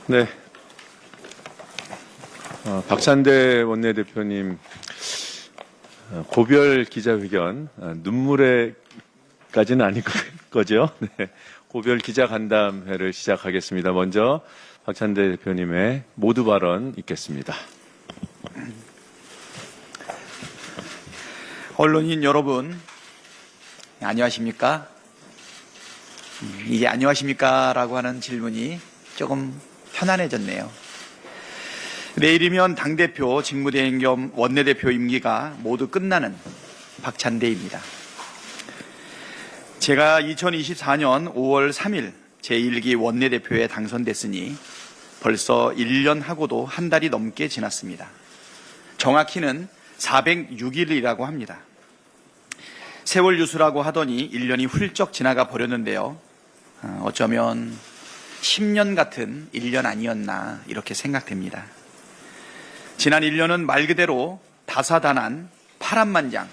네. 박찬대 원내대표님 고별 기자회견, 눈물에까지는 아닐 거죠. 네. 고별 기자간담회를 시작하겠습니다. 먼저 박찬대 대표님의 모두 발언 있겠습니다. 언론인 여러분, 안녕하십니까? 이게 안녕하십니까? 라고 하는 질문이 조금 편안해졌네요. 내일이면 당대표, 직무대행 겸 원내대표 임기가 모두 끝나는 박찬대입니다. 제가 2024년 5월 3일 제1기 원내대표에 당선됐으니 벌써 1년하고도 한 달이 넘게 지났습니다. 정확히는 406일이라고 합니다. 세월 유수라고 하더니 1년이 훌쩍 지나가 버렸는데요. 어쩌면 10년 같은 1년 아니었나 이렇게 생각됩니다. 지난 1년은 말 그대로 다사다난 파란만장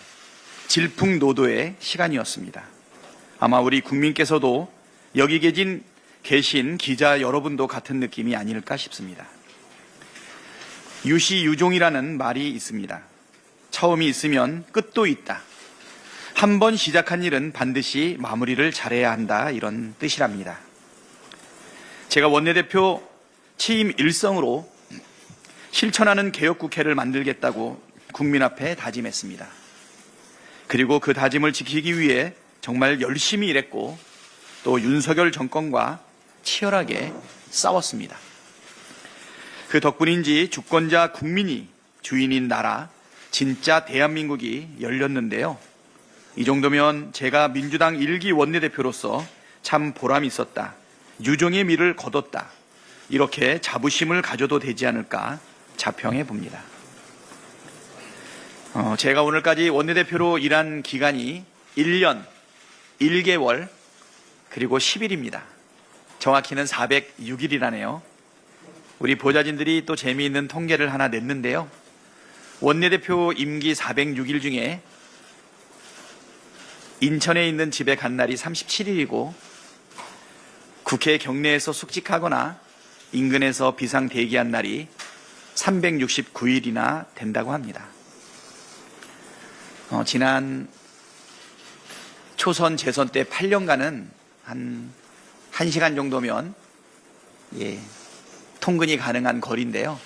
질풍노도의 시간이었습니다. 아마 우리 국민께서도 여기 계신 기자 여러분도 같은 느낌이 아닐까 싶습니다. 유시유종이라는 말이 있습니다. 처음이 있으면 끝도 있다. 한 번 시작한 일은 반드시 마무리를 잘해야 한다, 이런 뜻이랍니다. 제가 원내대표 취임 일성으로 실천하는 개혁국회를 만들겠다고 국민 앞에 다짐했습니다. 그리고 그 다짐을 지키기 위해 정말 열심히 일했고 또 윤석열 정권과 치열하게 싸웠습니다. 그 덕분인지 주권자 국민이 주인인 나라, 진짜 대한민국이 열렸는데요. 이 정도면 제가 민주당 1기 원내대표로서 참 보람이 있었다, 유종의 미를 거뒀다, 이렇게 자부심을 가져도 되지 않을까 자평해 봅니다. 제가 오늘까지 원내대표로 일한 기간이 1년 1개월 그리고 10일입니다. 정확히는 406일이라네요. 우리 보좌진들이 또 재미있는 통계를 하나 냈는데요. 원내대표 임기 406일 중에 인천에 있는 집에 간 날이 37일이고 국회 경내에서 숙직하거나 인근에서 비상 대기한 날이 369일이나 된다고 합니다. 지난 초선 재선 때 8년간은 한 1시간 정도면 통근이 가능한 거리인데요.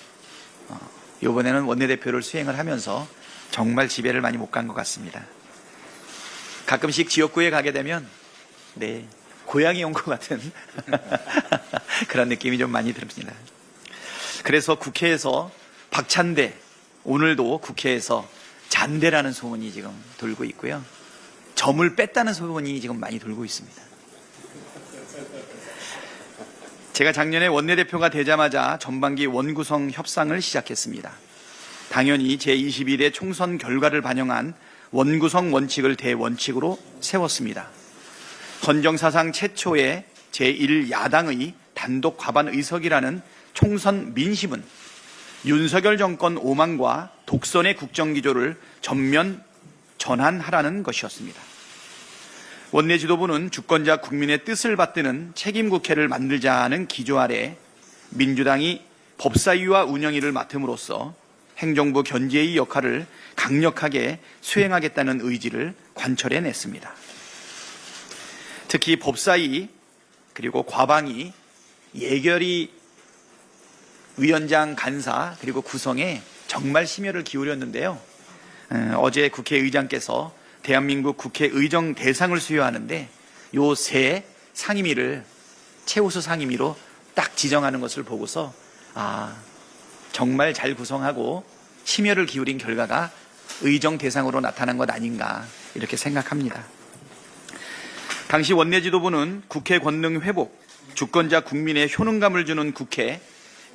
이번에는 원내대표를 수행을 하면서 정말 집에를 많이 못 간 것 같습니다. 가끔씩 지역구에 가게 되면 고향이 온 것 같은 그런 느낌이 좀 많이 듭니다. 그래서 국회에서 박찬대, 오늘도 국회에서 잔대라는 소문이 지금 돌고 있고요. 점을 뺐다는 소문이 지금 많이 돌고 있습니다. 제가 작년에 원내대표가 되자마자 전반기 원구성 협상을 시작했습니다. 당연히 제21회 총선 결과를 반영한 원구성 원칙을 대원칙으로 세웠습니다. 헌정사상 최초의 제1야당의 단독 과반 의석이라는 총선 민심은 윤석열 정권 오만과 독선의 국정기조를 전면 전환하라는 것이었습니다. 원내 지도부는 주권자 국민의 뜻을 받드는 책임국회를 만들자는 기조 아래 민주당이 법사위와 운영위를 맡음으로써 행정부 견제의 역할을 강력하게 수행하겠다는 의지를 관철해냈습니다. 특히 법사위 그리고 과방위, 예결위 위원장 간사 그리고 구성에 정말 심혈을 기울였는데요. 어제 국회의장께서 대한민국 국회의정 대상을 수여하는데 요 세 상임위를 최우수 상임위로 딱 지정하는 것을 보고서 정말 잘 구성하고 심혈을 기울인 결과가 의정 대상으로 나타난 것 아닌가 이렇게 생각합니다. 당시 원내 지도부는 국회 권능 회복, 주권자 국민의 효능감을 주는 국회,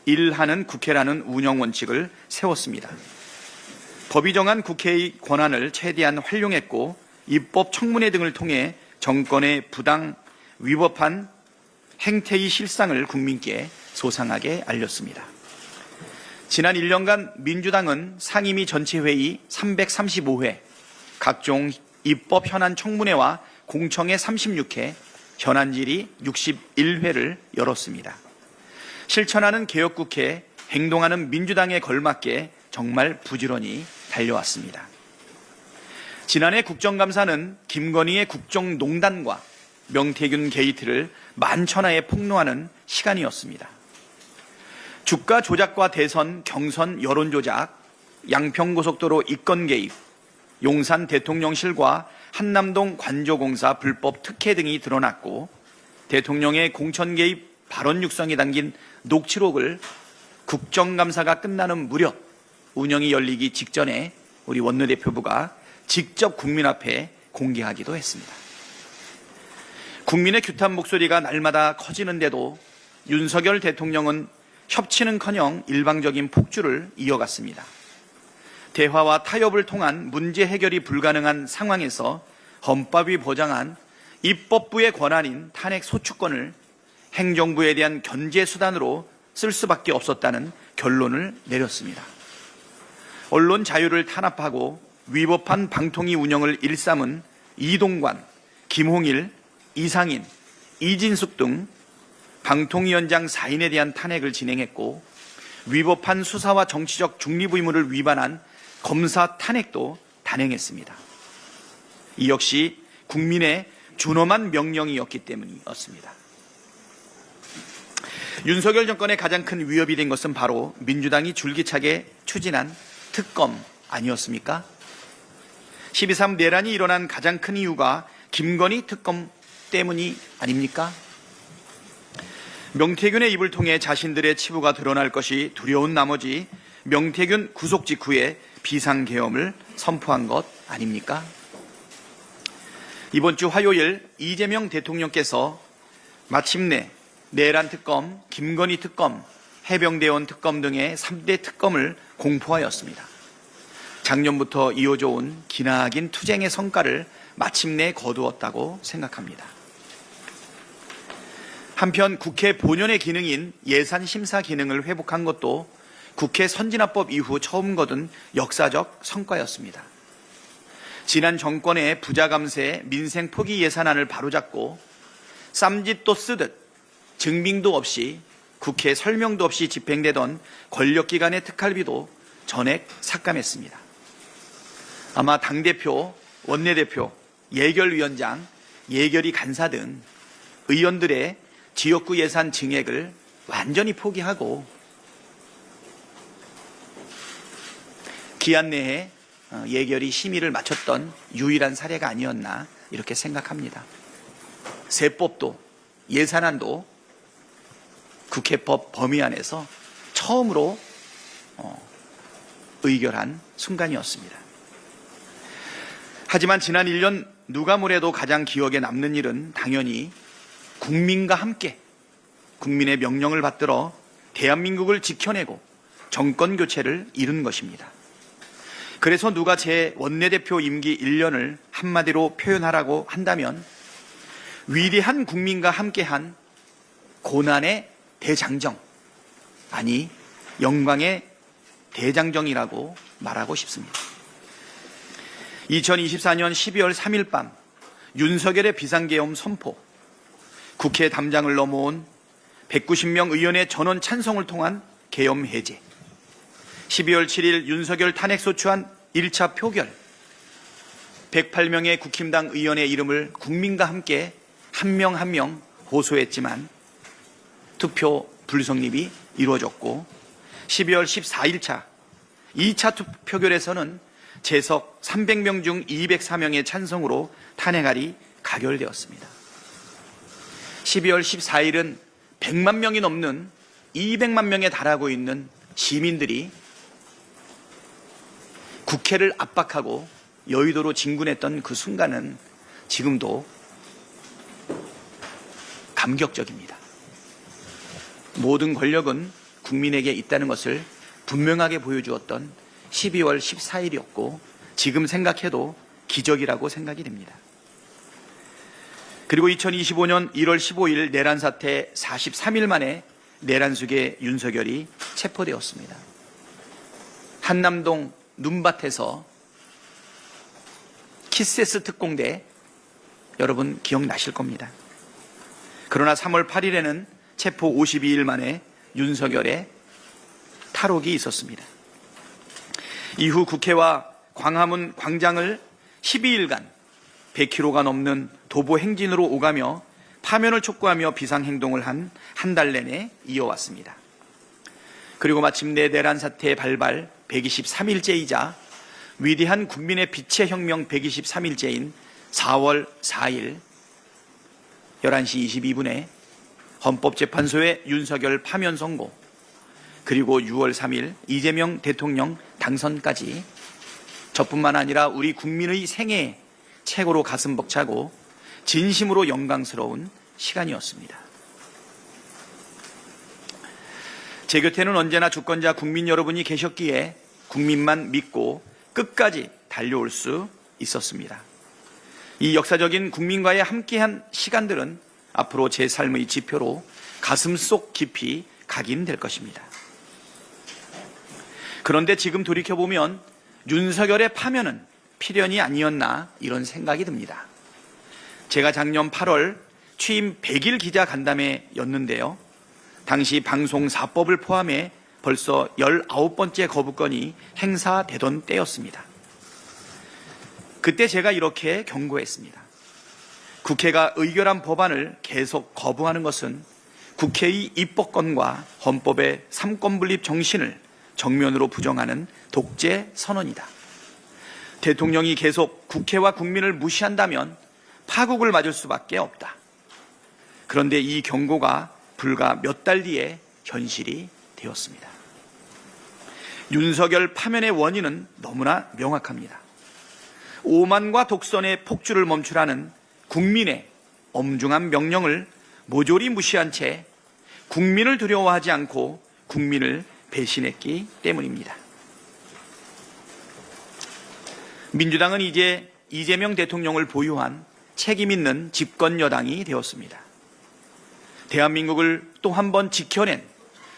일하는 국회라는 운영 원칙을 세웠습니다. 법이 정한 국회의 권한을 최대한 활용했고 입법 청문회 등을 통해 정권의 부당 위법한 행태의 실상을 국민께 소상하게 알렸습니다. 지난 1년간 민주당은 상임위 전체회의 335회, 각종 입법 현안 청문회와 공청회 36회, 현안 질의 61회를 열었습니다. 실천하는 개혁국회, 행동하는 민주당에 걸맞게 정말 부지런히 달려왔습니다. 지난해 국정감사는 김건희의 국정농단과 명태균 게이트를 만천하에 폭로하는 시간이었습니다. 주가 조작과 대선, 경선, 여론 조작, 양평고속도로 이권 개입, 용산 대통령실과 한남동 관조공사 불법 특혜 등이 드러났고 대통령의 공천 개입 발언 육성이 담긴 녹취록을 국정감사가 끝나는 무렵 운영이 열리기 직전에 우리 원내대표부가 직접 국민 앞에 공개하기도 했습니다. 국민의 규탄 목소리가 날마다 커지는데도 윤석열 대통령은 협치는커녕 일방적인 폭주를 이어갔습니다. 대화와 타협을 통한 문제 해결이 불가능한 상황에서 헌법이 보장한 입법부의 권한인 탄핵 소추권을 행정부에 대한 견제 수단으로 쓸 수밖에 없었다는 결론을 내렸습니다. 언론 자유를 탄압하고 위법한 방통위 운영을 일삼은 이동관, 김홍일, 이상인, 이진숙 등 방통위원장 4인에 대한 탄핵을 진행했고 위법한 수사와 정치적 중립 의무를 위반한 검사 탄핵도 단행했습니다. 이 역시 국민의 준엄한 명령이었기 때문이었습니다. 윤석열 정권의 가장 큰 위협이 된 것은 바로 민주당이 줄기차게 추진한 특검 아니었습니까? 12.3 내란이 일어난 가장 큰 이유가 김건희 특검 때문이 아닙니까? 명태균의 입을 통해 자신들의 치부가 드러날 것이 두려운 나머지 명태균 구속 직후에 비상계엄을 선포한 것 아닙니까? 이번 주 화요일 이재명 대통령께서 마침내 내란 특검, 김건희 특검, 해병대원 특검 등의 3대 특검을 공포하였습니다. 작년부터 이어져 온 기나긴 투쟁의 성과를 마침내 거두었다고 생각합니다. 한편 국회 본연의 기능인 예산심사 기능을 회복한 것도 국회 선진화법 이후 처음 거둔 역사적 성과였습니다. 지난 정권의 부자 감세 민생 포기 예산안을 바로잡고 쌈짓도 쓰듯 증빙도 없이 국회 설명도 없이 집행되던 권력기관의 특활비도 전액 삭감했습니다. 아마 당대표, 원내대표, 예결위원장, 예결위 간사 등 의원들의 지역구 예산 증액을 완전히 포기하고 기한 내에 예결위 심의를 마쳤던 유일한 사례가 아니었나 이렇게 생각합니다. 세법도 예산안도 국회법 범위 안에서 처음으로 의결한 순간이었습니다. 하지만 지난 1년 누가 뭐래도 가장 기억에 남는 일은 당연히 국민과 함께 국민의 명령을 받들어 대한민국을 지켜내고 정권 교체를 이룬 것입니다. 그래서 누가 제 원내대표 임기 1년을 한마디로 표현하라고 한다면 위대한 국민과 함께한 고난의 대장정, 아니 영광의 대장정이라고 말하고 싶습니다. 2024년 12월 3일 밤 윤석열의 비상계엄 선포, 국회 담장을 넘어온 190명 의원의 전원 찬성을 통한 계엄 해제, 12월 7일 윤석열 탄핵소추안 1차 표결, 108명의 국힘당 의원의 이름을 국민과 함께 한 명 한 명 호소했지만 투표 불성립이 이루어졌고 12월 14일차 2차 표결에서는 재석 300명 중 204명의 찬성으로 탄핵안이 가결되었습니다. 12월 14일은 100만 명이 넘는 200만 명에 달하고 있는 시민들이 국회를 압박하고 여의도로 진군했던 그 순간은 지금도 감격적입니다. 모든 권력은 국민에게 있다는 것을 분명하게 보여주었던 12월 14일이었고 지금 생각해도 기적이라고 생각이 됩니다. 그리고 2025년 1월 15일 내란 사태 43일 만에 내란 속의 윤석열이 체포되었습니다. 한남동 눈밭에서 키세스 특공대 여러분 기억나실 겁니다. 그러나 3월 8일에는 체포 52일 만에 윤석열의 탈옥이 있었습니다. 이후 국회와 광화문 광장을 12일간 100km가 넘는 도보 행진으로 오가며 파면을 촉구하며 비상행동을 한 달 내내 이어왔습니다. 그리고 마침내 내란 사태의 발발 123일째이자 위대한 국민의 빛의 혁명 123일째인 4월 4일 11시 22분에 헌법재판소의 윤석열 파면 선고, 그리고 6월 3일 이재명 대통령 당선까지 저뿐만 아니라 우리 국민의 생애에 최고로 가슴 벅차고 진심으로 영광스러운 시간이었습니다. 제 곁에는 언제나 주권자 국민 여러분이 계셨기에 국민만 믿고 끝까지 달려올 수 있었습니다. 이 역사적인 국민과의 함께한 시간들은 앞으로 제 삶의 지표로 가슴속 깊이 각인될 것입니다. 그런데 지금 돌이켜보면 윤석열의 파면은 필연이 아니었나 이런 생각이 듭니다. 제가 작년 8월 취임 100일 기자 간담회였는데요. 당시 방송사법을 포함해 벌써 19번째 거부권이 행사되던 때였습니다. 그때 제가 이렇게 경고했습니다. 국회가 의결한 법안을 계속 거부하는 것은 국회의 입법권과 헌법의 삼권분립 정신을 정면으로 부정하는 독재 선언이다. 대통령이 계속 국회와 국민을 무시한다면 파국을 맞을 수밖에 없다. 그런데 이 경고가 불과 몇 달 뒤에 현실이 되었습니다. 윤석열 파면의 원인은 너무나 명확합니다. 오만과 독선의 폭주를 멈추라는 국민의 엄중한 명령을 모조리 무시한 채 국민을 두려워하지 않고 국민을 배신했기 때문입니다. 민주당은 이제 이재명 대통령을 보유한 책임 있는 집권 여당이 되었습니다. 대한민국을 또 한 번 지켜낸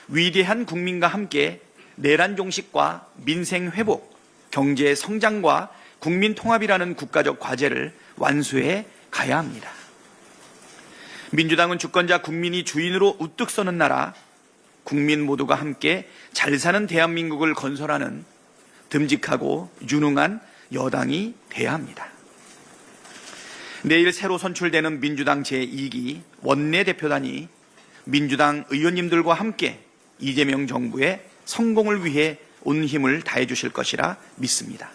위대한 국민과 함께 내란 종식과 민생 회복, 경제 성장과 국민 통합이라는 국가적 과제를 완수해 가야 합니다. 민주당은 주권자 국민이 주인으로 우뚝 서는 나라, 국민 모두가 함께 잘 사는 대한민국을 건설하는 듬직하고 유능한 여당이 돼야 합니다. 내일 새로 선출되는 민주당 제2기 원내대표단이 민주당 의원님들과 함께 이재명 정부의 성공을 위해 온 힘을 다해 주실 것이라 믿습니다.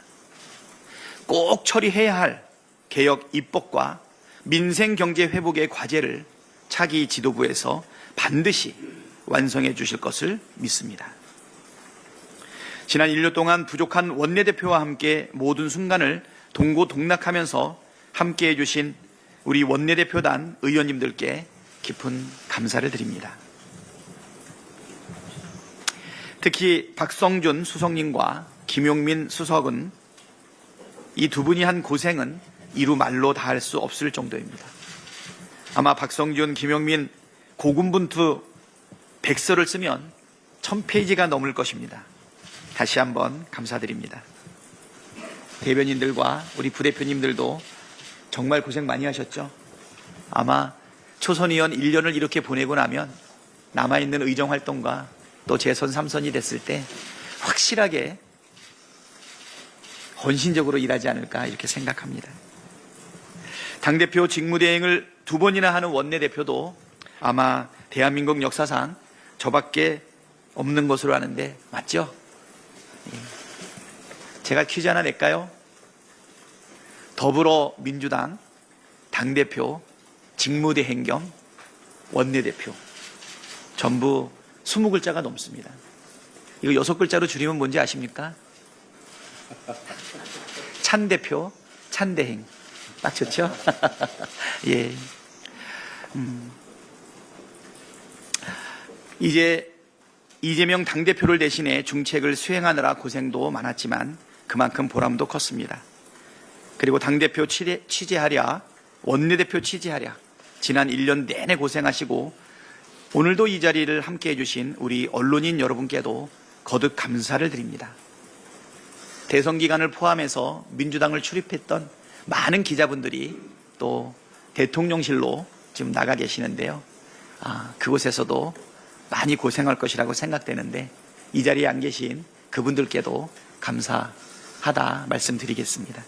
꼭 처리해야 할 개혁 입법과 민생 경제 회복의 과제를 차기 지도부에서 반드시 완성해 주실 것을 믿습니다. 지난 1년 동안 부족한 원내대표와 함께 모든 순간을 동고동락하면서 함께해 주신 우리 원내대표단 의원님들께 깊은 감사를 드립니다. 특히 박성준 수석님과 김용민 수석은 이 두 분이 한 고생은 이루 말로 다할 수 없을 정도입니다. 아마 박성준, 김용민 고군분투 백서를 쓰면 1000페이지가 넘을 것입니다. 다시 한번 감사드립니다. 대변인들과 우리 부대표님들도 정말 고생 많이 하셨죠? 아마 초선의원 1년을 이렇게 보내고 나면 남아있는 의정활동과 또 재선 3선이 됐을 때 확실하게 헌신적으로 일하지 않을까 이렇게 생각합니다. 당대표 직무대행을 2번이나 하는 원내대표도 아마 대한민국 역사상 저밖에 없는 것으로 아는데 맞죠? 제가 퀴즈 하나 낼까요? 더불어민주당 당대표, 직무대행 겸 원내대표 전부 20글자가 넘습니다. 이거 6글자로 줄이면 뭔지 아십니까? 찬대표, 찬대행. 딱 좋죠? 예. 이제 이재명 당대표를 대신해 중책을 수행하느라 고생도 많았지만 그만큼 보람도 컸습니다. 그리고 당대표 취재하랴, 원내대표 취재하랴, 지난 1년 내내 고생하시고 오늘도 이 자리를 함께 해주신 우리 언론인 여러분께도 거듭 감사를 드립니다. 대선 기간을 포함해서 민주당을 출입했던 많은 기자분들이 또 대통령실로 지금 나가 계시는데요. 그곳에서도 많이 고생할 것이라고 생각되는데 이 자리에 안 계신 그분들께도 감사하다 말씀드리겠습니다.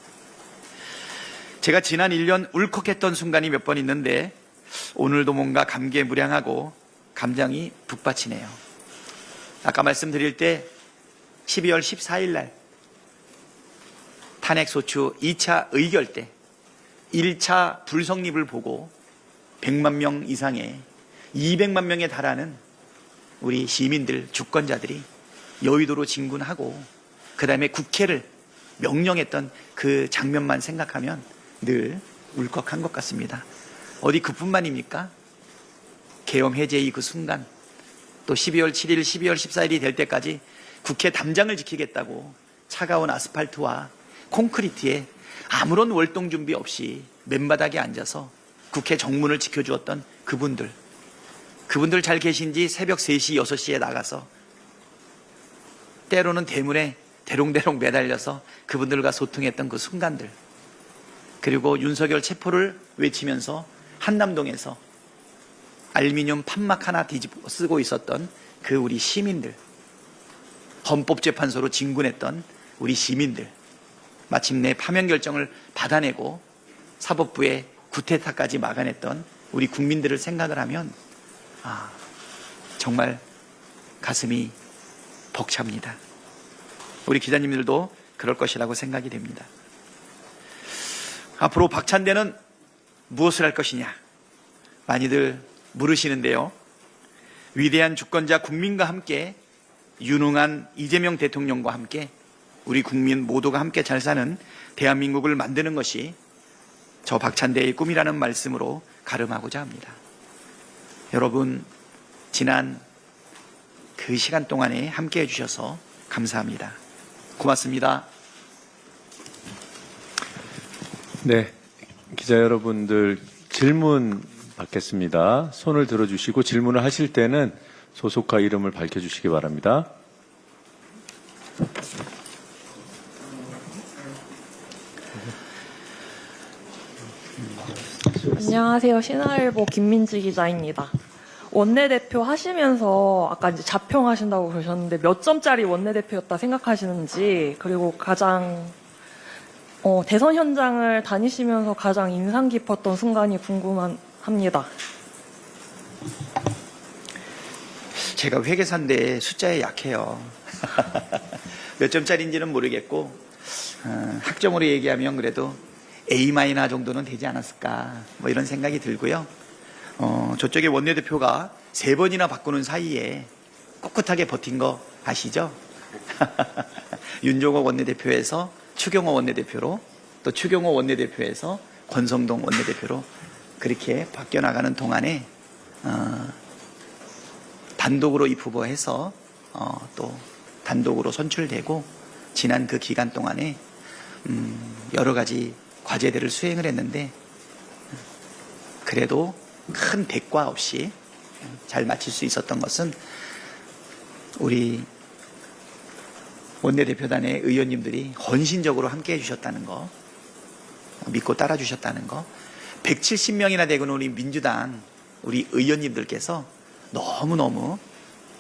제가 지난 1년 울컥했던 순간이 몇 번 있는데 오늘도 뭔가 감개무량하고 감정이 북받치네요. 아까 말씀드릴 때 12월 14일 날 탄핵소추 2차 의결 때 1차 불성립을 보고 100만 명 이상의 200만 명에 달하는 우리 시민들, 주권자들이 여의도로 진군하고 그 다음에 국회를 명령했던 그 장면만 생각하면 늘 울컥한 것 같습니다. 어디 그뿐만입니까? 계엄 해제의 그 순간, 또 12월 7일, 12월 14일이 될 때까지 국회 담장을 지키겠다고 차가운 아스팔트와 콘크리트에 아무런 월동 준비 없이 맨바닥에 앉아서 국회 정문을 지켜주었던 그분들 잘 계신지 새벽 3시, 6시에 나가서 때로는 대문에 대롱대롱 매달려서 그분들과 소통했던 그 순간들, 그리고 윤석열 체포를 외치면서 한남동에서 알루미늄 판막 하나 뒤집어 쓰고 있었던 그 우리 시민들, 헌법재판소로 진군했던 우리 시민들, 마침내 파면 결정을 받아내고 사법부의 구태타까지 막아냈던 우리 국민들을 생각을 하면 정말 가슴이 벅찹니다. 우리 기자님들도 그럴 것이라고 생각이 됩니다. 앞으로 박찬대는 무엇을 할 것이냐 많이들 물으시는데요. 위대한 주권자 국민과 함께 유능한 이재명 대통령과 함께 우리 국민 모두가 함께 잘 사는 대한민국을 만드는 것이 저 박찬대의 꿈이라는 말씀으로 가름하고자 합니다. 여러분, 지난 그 시간 동안에 함께 해주셔서 감사합니다. 고맙습니다. 네, 기자 여러분들 질문 받겠습니다. 손을 들어주시고 질문을 하실 때는 소속과 이름을 밝혀주시기 바랍니다. 안녕하세요. 신화일보 김민지 기자입니다. 원내대표 하시면서 아까 이제 자평하신다고 그러셨는데 몇 점짜리 원내대표였다 생각하시는지, 그리고 가장 대선 현장을 다니시면서 가장 인상 깊었던 순간이 궁금합니다. 제가 회계사인데 숫자에 약해요. 몇 점짜리인지는 모르겠고 학점으로 얘기하면 그래도 A- 정도는 되지 않았을까 뭐 이런 생각이 들고요. 저쪽에 원내대표가 3번이나 바꾸는 사이에 꿋꿋하게 버틴 거 아시죠? 윤종호 원내대표에서 추경호 원내대표로, 또 추경호 원내대표에서 권성동 원내대표로 그렇게 바뀌어나가는 동안에 단독으로 입후보해서 또 단독으로 선출되고 지난 그 기간 동안에 여러 가지 과제들을 수행을 했는데 그래도 큰 대가 없이 잘 마칠 수 있었던 것은 우리 원내대표단의 의원님들이 헌신적으로 함께해 주셨다는 거, 믿고 따라 주셨다는 거, 170명이나 되는 우리 민주당 우리 의원님들께서 너무너무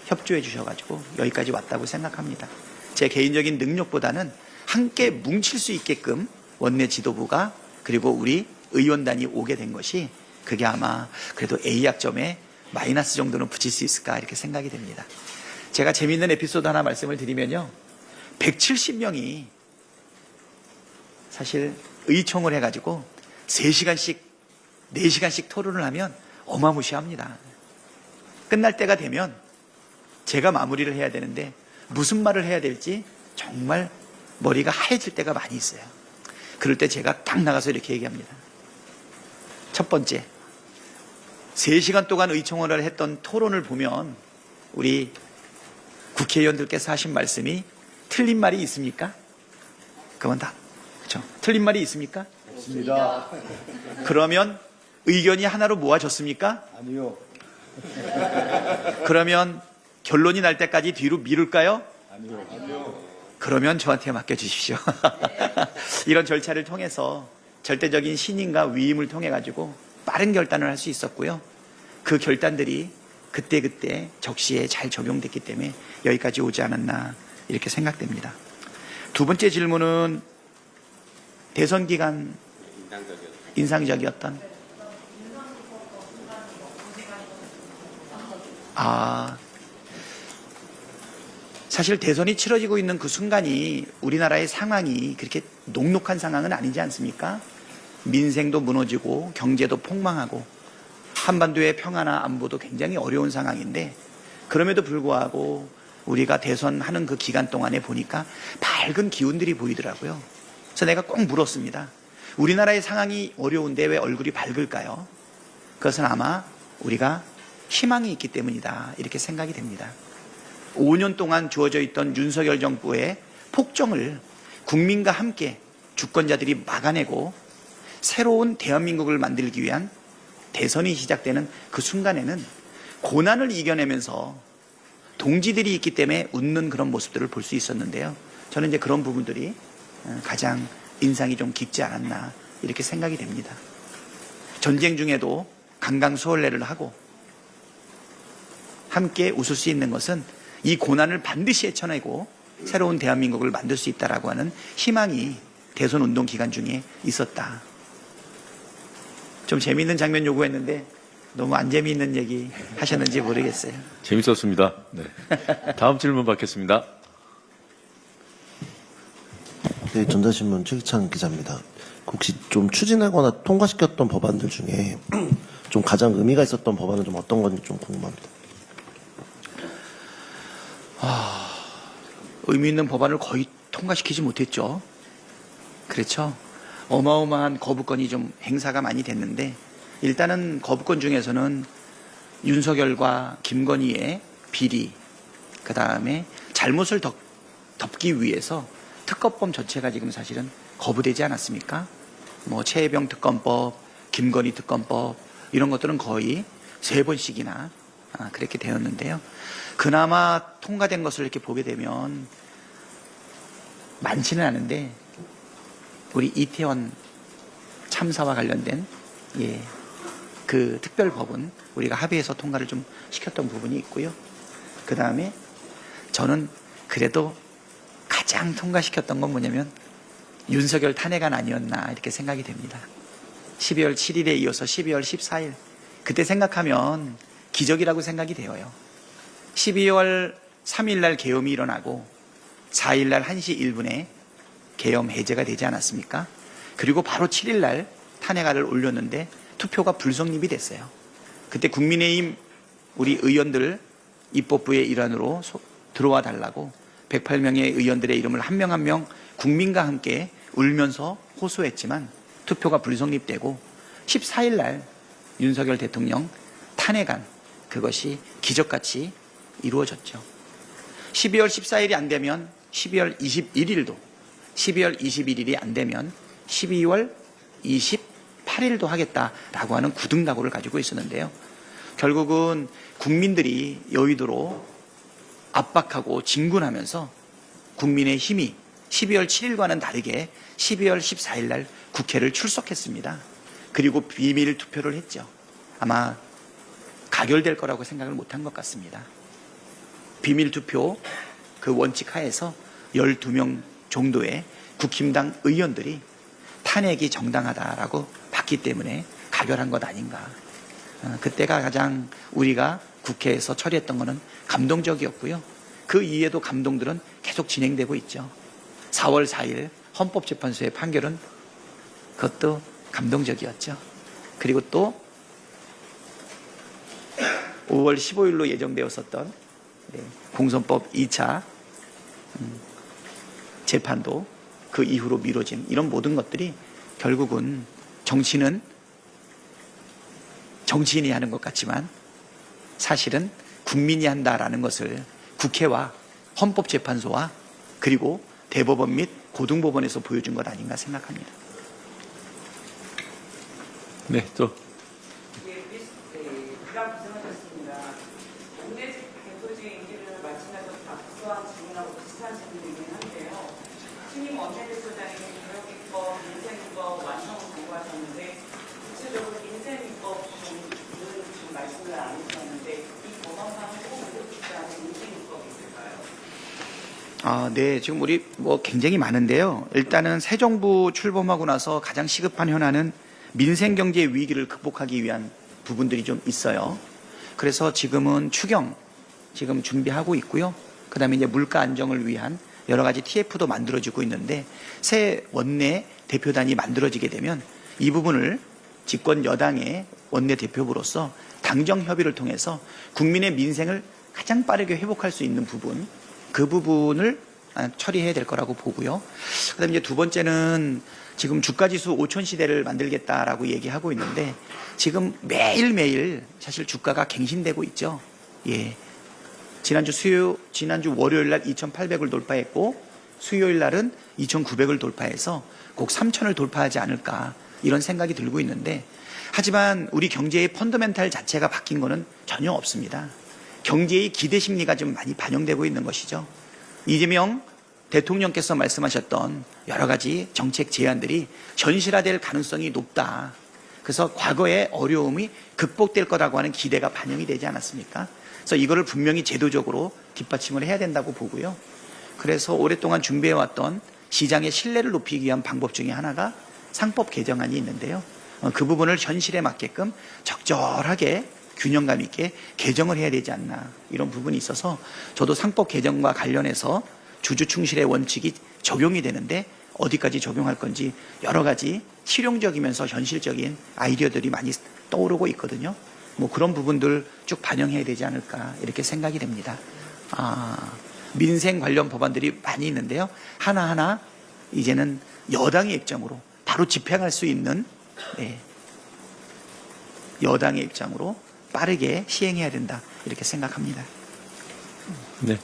협조해 주셔가지고 여기까지 왔다고 생각합니다. 제 개인적인 능력보다는 함께 뭉칠 수 있게끔 원내 지도부가 그리고 우리 의원단이 오게 된 것이, 그게 아마 그래도 A학점에 마이너스 정도는 붙일 수 있을까 이렇게 생각이 됩니다. 제가 재미있는 에피소드 하나 말씀을 드리면요, 170명이 사실 의총을 해가지고 3시간씩 4시간씩 토론을 하면 어마무시합니다. 끝날 때가 되면 제가 마무리를 해야 되는데 무슨 말을 해야 될지 정말 머리가 하얘질 때가 많이 있어요. 그럴 때 제가 딱 나가서 이렇게 얘기합니다. 첫 번째, 3시간 동안 의총을 했던 토론을 보면 우리 국회의원들께서 하신 말씀이 틀린 말이 있습니까? 그건 다 그렇죠. 틀린 말이 있습니까? 없습니다. 그러면 의견이 하나로 모아졌습니까? 아니요. 그러면 결론이 날 때까지 뒤로 미룰까요? 아니요. 그러면 저한테 맡겨주십시오. 이런 절차를 통해서 절대적인 신임과 위임을 통해 가지고 빠른 결단을 할 수 있었고요. 그 결단들이 그때그때 적시에 잘 적용됐기 때문에 여기까지 오지 않았나 이렇게 생각됩니다. 두 번째 질문은 대선 기간 인상적이었던 사실 대선이 치러지고 있는 그 순간이 우리나라의 상황이 그렇게 녹록한 상황은 아니지 않습니까? 민생도 무너지고 경제도 폭망하고 한반도의 평화나 안보도 굉장히 어려운 상황인데 그럼에도 불구하고 우리가 대선하는 그 기간 동안에 보니까 밝은 기운들이 보이더라고요. 그래서 내가 꼭 물었습니다. 우리나라의 상황이 어려운데 왜 얼굴이 밝을까요? 그것은 아마 우리가 희망이 있기 때문이다 이렇게 생각이 됩니다. 5년 동안 주어져 있던 윤석열 정부의 폭정을 국민과 함께 주권자들이 막아내고 새로운 대한민국을 만들기 위한 대선이 시작되는 그 순간에는 고난을 이겨내면서 동지들이 있기 때문에 웃는 그런 모습들을 볼 수 있었는데요. 저는 이제 그런 부분들이 가장 인상이 좀 깊지 않았나 이렇게 생각이 됩니다. 전쟁 중에도 강강수월래를 하고 함께 웃을 수 있는 것은 이 고난을 반드시 헤쳐내고 새로운 대한민국을 만들 수 있다라고 하는 희망이 대선 운동 기간 중에 있었다. 좀 재미있는 장면 요구했는데 너무 안 재미있는 얘기 하셨는지 모르겠어요. 재밌었습니다. 네. 다음 질문 받겠습니다. 네, 전자신문 최기찬 기자입니다. 혹시 좀 추진하거나 통과시켰던 법안들 중에 좀 가장 의미가 있었던 법안은 좀 어떤 건지 좀 궁금합니다. 의미 있는 법안을 거의 통과시키지 못했죠. 그렇죠. 어마어마한 거부권이 좀 행사가 많이 됐는데 일단은 거부권 중에서는 윤석열과 김건희의 비리, 그 다음에 잘못을 덮기 위해서 특검법 전체가 지금 사실은 거부되지 않았습니까? 뭐 최혜병 특검법, 김건희 특검법 이런 것들은 거의 3번씩이나 그렇게 되었는데요. 그나마 통과된 것을 이렇게 보게 되면 많지는 않은데 우리 이태원 참사와 관련된 그 특별법은 우리가 합의해서 통과를 좀 시켰던 부분이 있고요. 그 다음에 저는 그래도 가장 통과시켰던 건 뭐냐면 윤석열 탄핵안 아니었나 이렇게 생각이 됩니다. 12월 7일에 이어서 12월 14일 그때 생각하면 기적이라고 생각이 되어요. 12월 3일 날 계엄이 일어나고 4일 날 1시 1분에 계엄 해제가 되지 않았습니까? 그리고 바로 7일 날 탄핵안을 올렸는데 투표가 불성립이 됐어요. 그때 국민의힘 우리 의원들 입법부의 일환으로 들어와 달라고 108명의 의원들의 이름을 한 명 한 명 국민과 함께 울면서 호소했지만 투표가 불성립되고 14일 날 윤석열 대통령 탄핵안 그것이 기적같이 이루어졌죠. 12월 14일이 안 되면 12월 21일도 12월 21일이 안 되면 12월 28일도 하겠다라고 하는 굳은각오를 가지고 있었는데요. 결국은 국민들이 여의도로 압박하고 진군하면서 국민의 힘이 12월 7일과는 다르게 12월 14일 날 국회를 출석했습니다. 그리고 비밀 투표를 했죠. 아마 가결될 거라고 생각을 못한 것 같습니다. 비밀 투표 그 원칙 하에서 12명 정도의 국힘당 의원들이 탄핵이 정당하다라고 봤기 때문에 가결한 것 아닌가. 그때가 가장 우리가 국회에서 처리했던 것은 감동적이었고요. 그 이후에도 감동들은 계속 진행되고 있죠. 4월 4일 헌법재판소의 판결은 그것도 감동적이었죠. 그리고 또 5월 15일로 예정되었었던 공선법 2차 재판도 그 이후로 미뤄진 이런 모든 것들이 결국은 정치는 정치인이 하는 것 같지만 사실은 국민이 한다라는 것을 국회와 헌법재판소와 그리고 대법원 및 고등법원에서 보여준 것 아닌가 생각합니다. 네, 또 고생하셨습니다. 오늘 대표주의 임기를 마치면서 박수와 질문하고 비슷한 질문이긴 한데요. 신임 원내대표장이 교육입법, 민생입법 완성을 강구하셨는데 구체적으로 민생입법은 지금 말씀을 안 해주셨는데 이 네. 지금 우리 뭐 굉장히 많은데요. 일단은 새 정부 출범하고 나서 가장 시급한 현안은 민생 경제 위기를 극복하기 위한 부분들이 좀 있어요. 그래서 지금은 추경 지금 준비하고 있고요. 그다음에 이제 물가 안정을 위한 여러 가지 TF도 만들어지고 있는데 새 원내 대표단이 만들어지게 되면 이 부분을 집권 여당의 원내 대표부로서 당정 협의를 통해서 국민의 민생을 가장 빠르게 회복할 수 있는 부분, 그 부분을 처리해야 될 거라고 보고요. 그다음에 이제 두 번째는 지금 주가지수 5천 시대를 만들겠다라고 얘기하고 있는데 지금 매일매일 사실 주가가 갱신되고 있죠. 예. 지난주 월요일 날 2,800을 돌파했고 수요일 날은 2,900을 돌파해서 꼭 3,000을 돌파하지 않을까 이런 생각이 들고 있는데 하지만 우리 경제의 펀더멘탈 자체가 바뀐 거는 전혀 없습니다. 경제의 기대 심리가 좀 많이 반영되고 있는 것이죠. 이재명 대통령께서 말씀하셨던 여러 가지 정책 제안들이 현실화될 가능성이 높다. 그래서 과거의 어려움이 극복될 거라고 하는 기대가 반영이 되지 않았습니까? 그래서 이거를 분명히 제도적으로 뒷받침을 해야 된다고 보고요. 그래서 오랫동안 준비해왔던 시장의 신뢰를 높이기 위한 방법 중에 하나가 상법 개정안이 있는데요. 그 부분을 현실에 맞게끔 적절하게 균형감 있게 개정을 해야 되지 않나 이런 부분이 있어서 저도 상법 개정과 관련해서 주주 충실의 원칙이 적용이 되는데 어디까지 적용할 건지 여러 가지 실용적이면서 현실적인 아이디어들이 많이 떠오르고 있거든요. 뭐 그런 부분들 쭉 반영해야 되지 않을까 이렇게 생각이 됩니다. 민생 관련 법안들이 많이 있는데요. 하나하나 이제는 여당의 입장으로 바로 집행할 수 있는 여당의 입장으로 빠르게 시행해야 된다 이렇게 생각합니다. 네.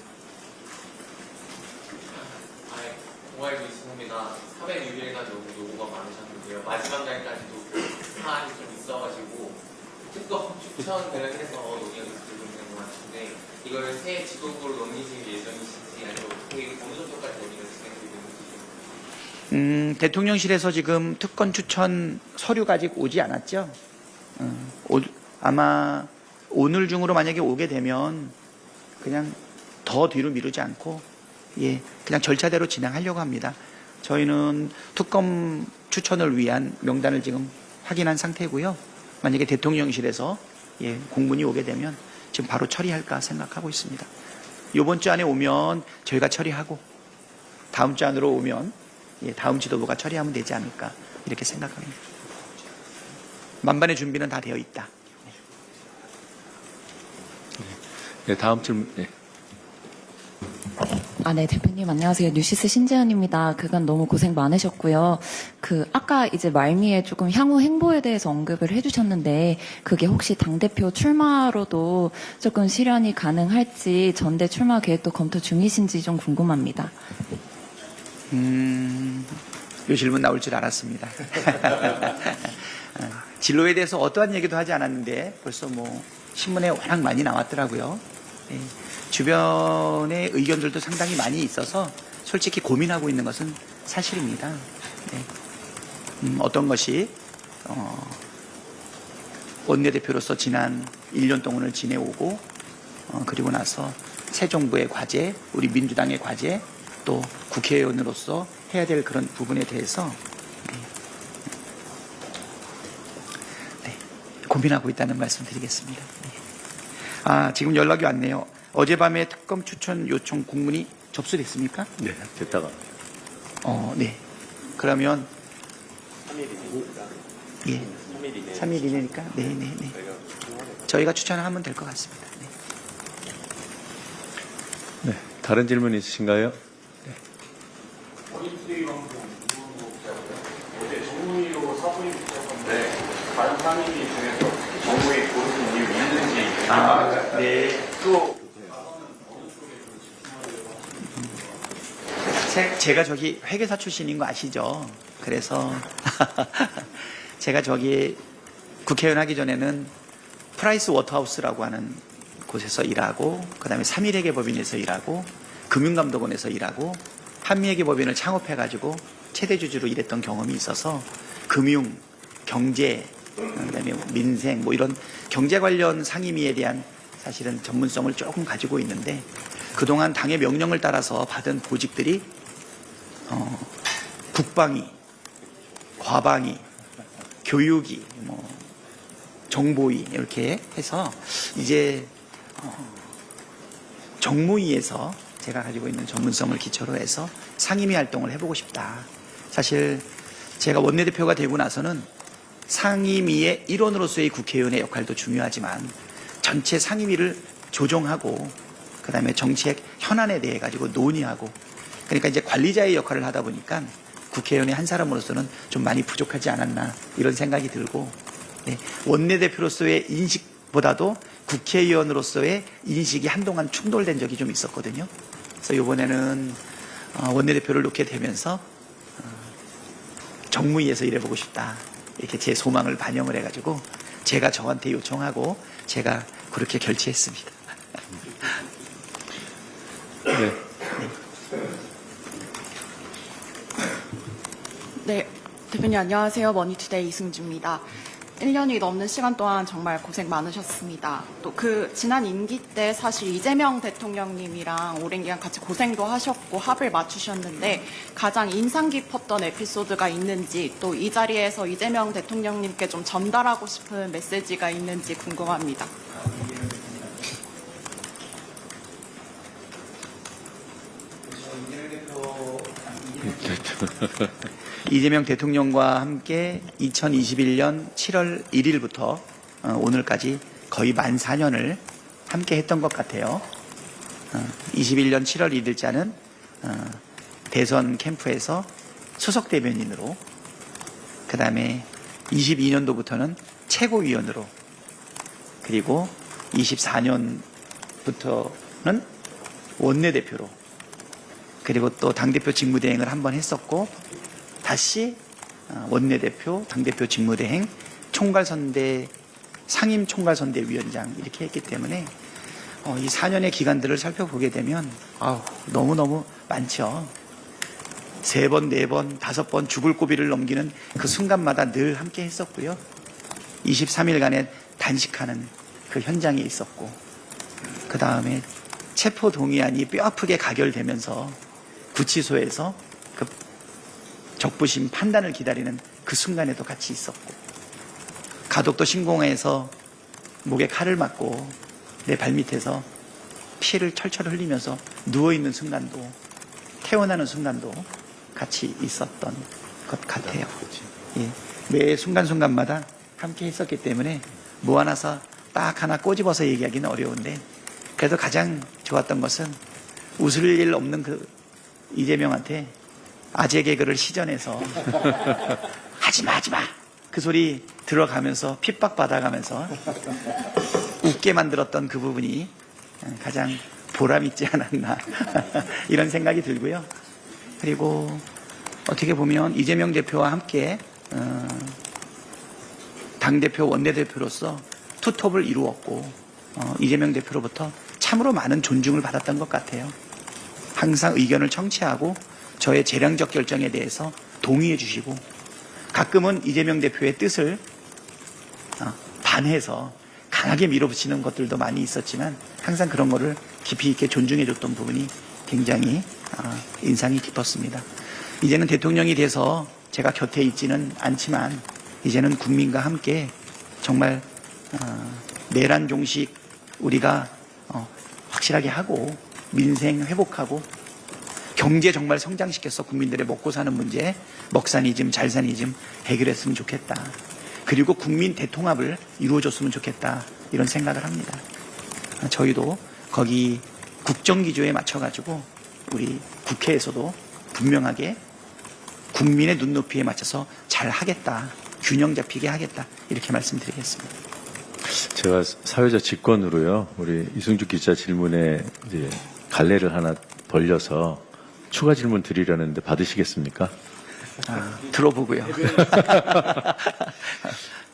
공화에도 있습니다. 306일간 요구가 많으셨는데요. 마지막 날까지도 사안이 좀 있어가지고 특검 추천 관련해서 논의가 있는 것 같은데 이걸 새 지도부로 넘기실 예정이신지 아니면 어떻게 어느 정도까지 논의가 진행되고 있는지. 대통령실에서 지금 특검 추천 서류가 아직 오지 않았죠. 아마 오늘 중으로 만약에 오게 되면 그냥 더 뒤로 미루지 않고 그냥 절차대로 진행하려고 합니다. 저희는 특검 추천을 위한 명단을 지금 확인한 상태고요. 만약에 대통령실에서 공문이 오게 되면 지금 바로 처리할까 생각하고 있습니다. 이번 주 안에 오면 저희가 처리하고 다음 주 안으로 오면 다음 지도부가 처리하면 되지 않을까 이렇게 생각합니다. 만반의 준비는 다 되어 있다. 네, 다음 질문. 네. 네, 대표님 안녕하세요. 뉴시스 신재현입니다. 그간 너무 고생 많으셨고요. 아까 이제 말미에 조금 향후 행보에 대해서 언급을 해주셨는데 그게 혹시 당대표 출마로도 조금 실현이 가능할지 전대 출마 계획도 검토 중이신지 좀 궁금합니다. 이 질문 나올 줄 알았습니다. 진로에 대해서 어떠한 얘기도 하지 않았는데 벌써 뭐 신문에 워낙 많이 나왔더라고요. 주변의 의견들도 상당히 많이 있어서 솔직히 고민하고 있는 것은 사실입니다. 어떤 것이 원내대표로서 지난 1년 동안을 지내오고 그리고 나서 새 정부의 과제, 우리 민주당의 과제, 또 국회의원으로서 해야 될 그런 부분에 대해서 고민하고 있다는 말씀 드리겠습니다. 지금 연락이 왔네요. 어젯밤에 특검 추천 요청 공문이 접수됐습니까? 네, 됐다가. 네. 그러면 3일 이내니까 네. 저희가 추천을 하면 될 것 같습니다. 네. 다른 질문 있으신가요? 어제 정무위로 사부인 붙였는데 다른 상임위 중에서 정무위 고르신 이유 있는지 네. 또 제가 저기 회계사 출신인 거 아시죠? 그래서 제가 저기 국회의원 하기 전에는 프라이스 워터하우스라고 하는 곳에서 일하고 그다음에 3.1회계법인에서 일하고 금융감독원에서 일하고 한미회계법인을 창업해가지고 최대주주로 일했던 경험이 있어서 금융, 경제, 그다음에 민생 뭐 이런 경제 관련 상임위에 대한 사실은 전문성을 조금 가지고 있는데 그동안 당의 명령을 따라서 받은 보직들이 국방위, 과방위, 교육위, 정보위 이렇게 해서 이제 정무위에서 제가 가지고 있는 전문성을 기초로 해서 상임위 활동을 해보고 싶다. 사실 제가 원내대표가 되고 나서는 상임위의 일원으로서의 국회의원의 역할도 중요하지만 전체 상임위를 조정하고 그다음에 정책 현안에 대해 가지고 논의하고 그러니까 이제 관리자의 역할을 하다 보니까 국회의원의 한 사람으로서는 좀 많이 부족하지 않았나 이런 생각이 들고 원내대표로서의 인식보다도 국회의원으로서의 인식이 한동안 충돌된 적이 좀 있었거든요. 그래서 이번에는 원내대표를 놓게 되면서 정무위에서 일해보고 싶다. 이렇게 제 소망을 반영을 해가지고 제가 저한테 요청하고 제가 그렇게 결치했습니다. 네. 네, 대표님 안녕하세요. 머니투데이 이승주입니다. 1년이 넘는 시간 동안 정말 고생 많으셨습니다. 또 그 지난 임기 때 사실 이재명 대통령님이랑 오랜 기간 같이 고생도 하셨고 합을 맞추셨는데 가장 인상 깊었던 에피소드가 있는지 또 이 자리에서 이재명 대통령님께 좀 전달하고 싶은 메시지가 있는지 궁금합니다. 이재명 대통령과 함께 2021년 7월 1일부터 오늘까지 거의 만 4년을 함께 했던 것 같아요. 21년 7월 1일자는 대선 캠프에서 수석 대변인으로 그 다음에 22년도부터는 최고위원으로 그리고 24년부터는 원내대표로 그리고 또 당대표 직무대행을 한번 했었고 다시 원내대표, 당대표 직무대행, 총괄선대, 상임총괄선대위원장 이렇게 했기 때문에 이 4년의 기간들을 살펴보게 되면 너무너무 많죠. 3번, 4번, 5번 죽을 고비를 넘기는 그 순간마다 늘 함께 했었고요. 23일간의 단식하는 그 현장에 있었고 그 다음에 체포동의안이 뼈아프게 가결되면서 구치소에서 그 적부심 판단을 기다리는 그 순간에도 같이 있었고 가덕도 신공항에서 목에 칼을 맞고 내 발밑에서 피를 철철 흘리면서 누워있는 순간도 태어나는 순간도 같이 있었던 것 같아요. 예, 매 순간순간마다 함께 했었기 때문에 모아놔서 딱 하나 꼬집어서 얘기하기는 어려운데 그래도 가장 좋았던 것은 웃을 일 없는 그 이재명한테 아재 개그를 시전해서 하지마 그 소리 들어가면서 핍박 받아가면서 웃게 만들었던 그 부분이 가장 보람 있지 않았나 이런 생각이 들고요. 그리고 어떻게 보면 이재명 대표와 함께 당대표 원내대표로서 투톱을 이루었고 이재명 대표로부터 참으로 많은 존중을 받았던 것 같아요. 항상 의견을 청취하고 저의 재량적 결정에 대해서 동의해 주시고 가끔은 이재명 대표의 뜻을 반해서 강하게 밀어붙이는 것들도 많이 있었지만 항상 그런 거를 깊이 있게 존중해 줬던 부분이 굉장히 인상이 깊었습니다. 이제는 대통령이 돼서 제가 곁에 있지는 않지만 이제는 국민과 함께 정말 내란 종식 우리가 확실하게 하고 민생 회복하고 경제 정말 성장시켜서 국민들의 먹고 사는 문제, 먹사니즘, 잘사니즘 해결했으면 좋겠다. 그리고 국민 대통합을 이루어줬으면 좋겠다. 이런 생각을 합니다. 저희도 거기 국정기조에 맞춰가지고 우리 국회에서도 분명하게 국민의 눈높이에 맞춰서 잘 하겠다. 균형 잡히게 하겠다. 이렇게 말씀드리겠습니다. 제가 사회자 직권으로요, 우리 이승주 기자 질문에 이제 갈래를 하나 벌려서 추가 질문 드리려는데 받으시겠습니까? 들어보고요.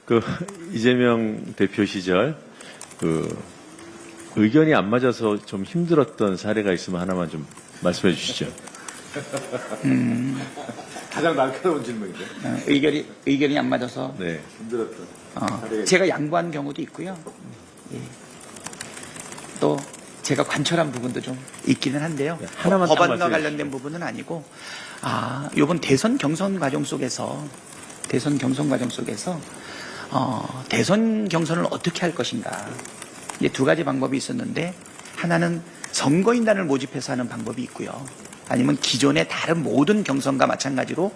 그 이재명 대표 시절 그 의견이 안 맞아서 좀 힘들었던 사례가 있으면 하나만 좀 말씀해 주시죠. 가장 날카로운 질문이죠. 의견이 안 맞아서 네. 힘들었던. 제가 양보한 경우도 있고요. 예. 또 제가 관철한 부분도 좀 있기는 한데요. 네, 하나만 딱 법안과 말씀해 관련된 부분은 아니고, 이번 대선 경선 과정 속에서 대선 경선을 어떻게 할 것인가. 이제 두 가지 방법이 있었는데, 하나는 선거인단을 모집해서 하는 방법이 있고요. 아니면 기존의 다른 모든 경선과 마찬가지로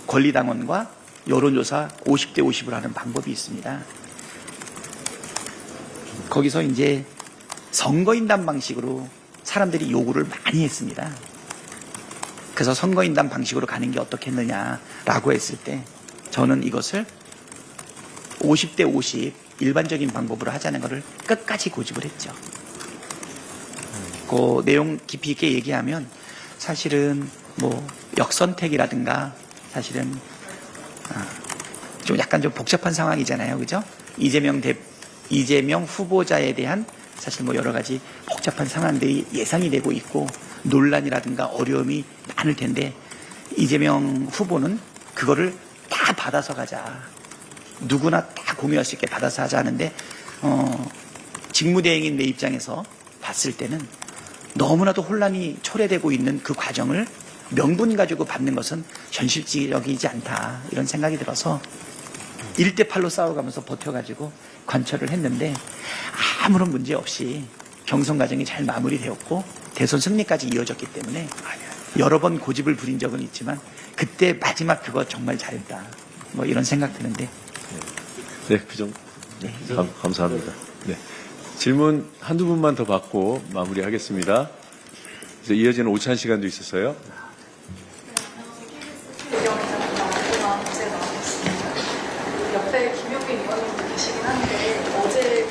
권리당원과 여론조사 50대 50을 하는 방법이 있습니다. 거기서 이제 선거인단 방식으로 사람들이 요구를 많이 했습니다. 그래서 선거인단 방식으로 가는 게 어떻겠느냐라고 했을 때 저는 이것을 50대 50 일반적인 방법으로 하자는 것을 끝까지 고집을 했죠. 그 내용 깊이 있게 얘기하면 사실은 뭐 역선택이라든가 사실은 좀 약간 좀 복잡한 상황이잖아요. 그죠? 이재명 후보자에 대한 사실 뭐 여러 가지 복잡한 상황들이 예상이 되고 있고 논란이라든가 어려움이 많을 텐데 이재명 후보는 그거를 다 받아서 가자. 누구나 다 공유할 수 있게 받아서 하자 하는데 직무대행인 내 입장에서 봤을 때는 너무나도 혼란이 초래되고 있는 그 과정을 명분 가지고 받는 것은 현실적이지 않다 이런 생각이 들어서 1대8로 싸워가면서 버텨가지고 관철을 했는데 아무런 문제 없이 경선 과정이 잘 마무리되었고 대선 승리까지 이어졌기 때문에 여러 번 고집을 부린 적은 있지만 그때 마지막 그거 정말 잘했다 뭐 이런 생각 드는데 네, 그 정도. 네, 감사합니다. 네. 질문 한두 분만 더 받고 마무리하겠습니다. 그래서 이어지는 오찬 시간도 있었어요. 옆에 김용민 의원님도 계시긴 한데 어제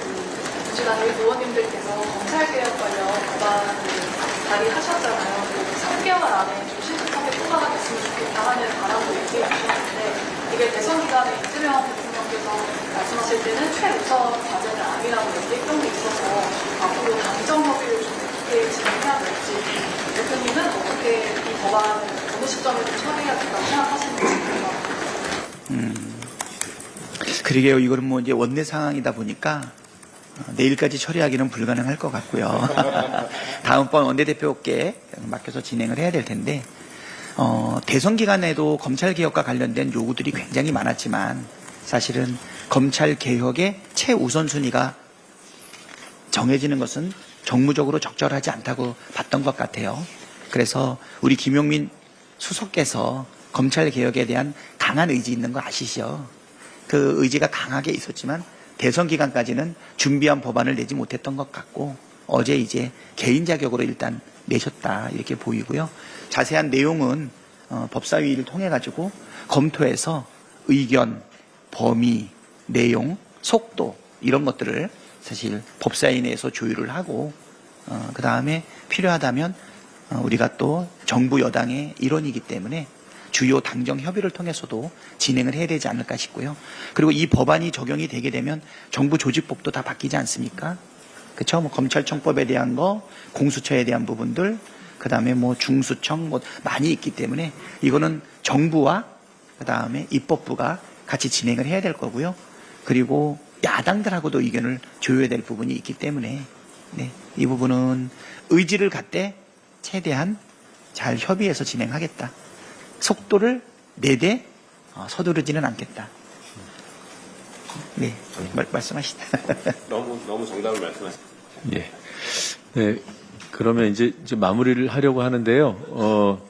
민주당 의원님들께서 검찰개혁 관련 법안을 발의하셨잖아요. 3개월 안에 조심스럽게 통과가 됐으면 좋겠다 하는 바람도 얘기해 주셨는데 이게 대선 기간에 이재명 대통령께서 말씀하실 때는 최우선 과제는 아니라고 얘기했던 게 있어서 앞으로 당정 협의를 좀 어떻게 진행해야 될지 대표님은 어떻게 이 법안을 어느 시점에 좀 처리해야 된다고 생각하시는지 궁금합니다. 그러게요. 이거는 뭐 이제 원내 상황이다 보니까 내일까지 처리하기는 불가능할 것 같고요. 다음번 원내대표께 맡겨서 진행을 해야 될 텐데 대선 기간에도 검찰 개혁과 관련된 요구들이 굉장히 많았지만 사실은 검찰 개혁의 최우선순위가 정해지는 것은 정무적으로 적절하지 않다고 봤던 것 같아요. 그래서 우리 김용민 수석께서 검찰 개혁에 대한 강한 의지 있는 거 아시죠? 그 의지가 강하게 있었지만 대선 기간까지는 준비한 법안을 내지 못했던 것 같고 어제 이제 개인 자격으로 일단 내셨다 이렇게 보이고요. 자세한 내용은 법사위를 통해 가지고 검토해서 의견, 범위, 내용, 속도 이런 것들을 사실 법사위 내에서 조율을 하고 그 다음에 필요하다면 우리가 또 정부 여당의 일원이기 때문에 주요 당정 협의를 통해서도 진행을 해야 되지 않을까 싶고요. 그리고 이 법안이 적용이 되게 되면 정부 조직법도 다 바뀌지 않습니까? 그렇죠? 뭐 검찰청법에 대한 거, 공수처에 대한 부분들, 그다음에 뭐 중수청 뭐 많이 있기 때문에 이거는 정부와 그다음에 입법부가 같이 진행을 해야 될 거고요. 그리고 야당들하고도 의견을 조율해야 될 부분이 있기 때문에 네, 이 부분은 의지를 갖되 최대한 잘 협의해서 진행하겠다. 속도를 내되 서두르지는 않겠다. 네, 말씀하시다. 너무 정답을 말씀하셨습니다. 예. 네. 그러면 이제 마무리를 하려고 하는데요.